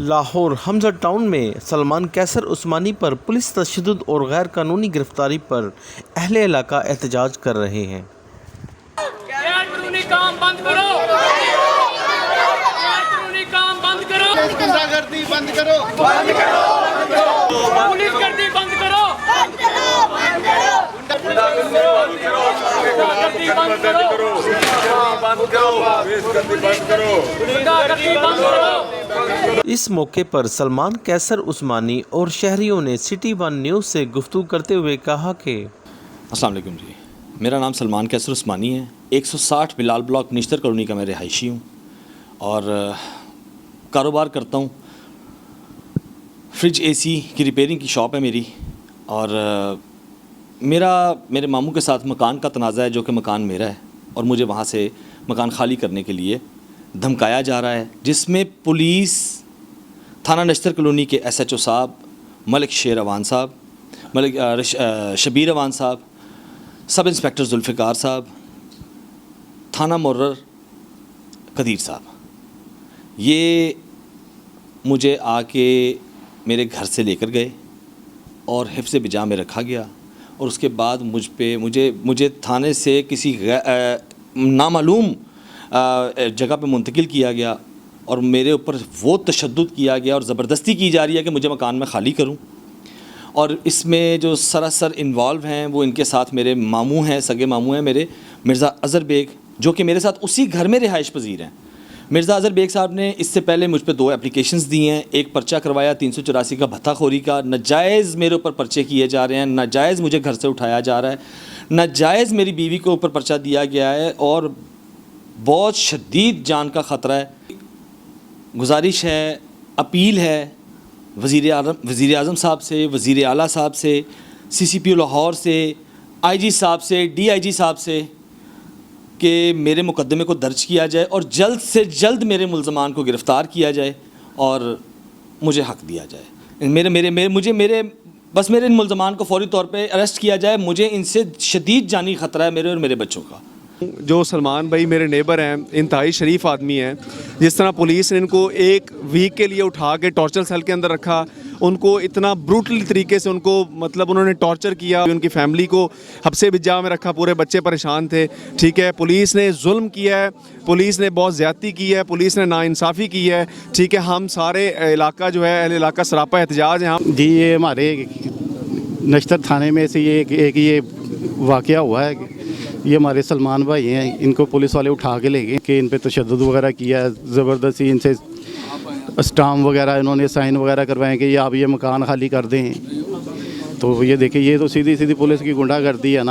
Lahore Hamza town में सलमान कैसर उस्मानी पर police तशद्दुद और गैर कानूनी गिरफ्तारी पर अहले इलाका एहतजाज कर रहे हैं। काम बंद करो, काम बंद करो, गुंडागर्दी बंद करो, पुलिस गर्दी बंद करो, इस मौके पर सलमान कैसर उस्मानी और शहरियों ने सिटी वन न्यूज़ से गुफ्तगू करते हुए कहा कि अस्सलाम वालेकुम जी, मेरा नाम सलमान कैसर उस्मानी है। 160 बिलाल ब्लॉक निश्तर कॉलोनी का मैं रिहायशी हूँ और कारोबार करता हूँ। फ्रिज एसी की रिपेयरिंग की शॉप है मेरी और मेरे मामू के साथ मकान का तनाज़ा है जो कि मकान मेरा है और मुझे वहाँ से मकान खाली करने के लिए धमकाया जा रहा है, जिसमें पुलिस थाना निश्तर कॉलोनी के SHO साहब मलिक शेर अवान साहब, शबीर अवान साहब, सब इंस्पेक्टर जुल्फ़िकार साहब, थाना मुर्रर कदीर साहब, ये मुझे आके मेरे घर से लेकर गए और हिफ्ज़ बिजा में रखा गया और उसके बाद मुझे थाने से किसी नामालूम जगह पे मुंतकिल किया गया और मेरे ऊपर वो तशद्दुद किया गया और ज़बरदस्ती की जा रही है कि मुझे मकान में खाली करूं। और इसमें जो सरासर इन्वॉल्व हैं वो इनके साथ मेरे मामू हैं, सगे मामू हैं मेरे, मिर्ज़ा अज़हर बेग, जो कि मेरे साथ उसी घर में रिहाइश पजीर हैं। मिर्ज़ा अज़हर बेग साहब ने इससे पहले मुझ पर 2 एप्लीकेशंस दी हैं। एक पर्चा करवाया 384 का भत्ताखोरी का, नाजायज़ मेरे ऊपर पर्चे किए जा रहे हैं, नाजायज़ मुझे घर से उठाया जा रहा है, नाजायज़ मेरी बीवी के ऊपर पर्चा दिया गया है और बहुत शदीद जान का ख़तरा है। गुजारिश है, अपील है वज़ीर आज़म साहब से, वज़ीर आला साहब से, CCPO लाहौर से, IG साहब से, DIG साहब से कि मेरे मुकदमे को दर्ज किया जाए और जल्द से जल्द मेरे मुल्ज़मान को गिरफ़्तार किया जाए और मुझे हक़ दिया जाए। मेरे इन मुल्ज़मान को फ़ौरी तौर पे अरेस्ट किया जाए। मुझे इनसे शदीद जानी ख़तरा है, मेरे और मेरे बच्चों का। जो सलमान भाई मेरे नेबर हैं, इंतहाई शरीफ आदमी हैं। जिस तरह पुलिस ने इनको 1 वीक के लिए उठा के टॉर्चर सेल के अंदर रखा, उनको इतना ब्रूटल तरीके से उन्होंने टॉर्चर किया, उनकी फैमिली को हब्से बिजा में रखा, पूरे बच्चे परेशान थे। ठीक है, पुलिस ने जुल्म किया है, पुलिस ने बहुत ज़्यादती की है, पुलिस ने नाइंसाफ़ी की है। ठीक है, हम सारे इलाका जो है अहले इलाका सरापा एहतजाज है। हम जी, ये हमारे नश्तर थाने में से ये वाक़या हुआ है। ये हमारे सलमान भाई हैं, इनको पुलिस वाले उठा के ले गए कि इन पे तशद्दुद वगैरह किया है, ज़बरदस्ती इनसे स्टाम्प वगैरह इन्होंने साइन वगैरह करवाएं कि आप ये मकान खाली कर दें। तो ये देखिए, ये तो सीधी पुलिस की गुंडागर्दी है ना।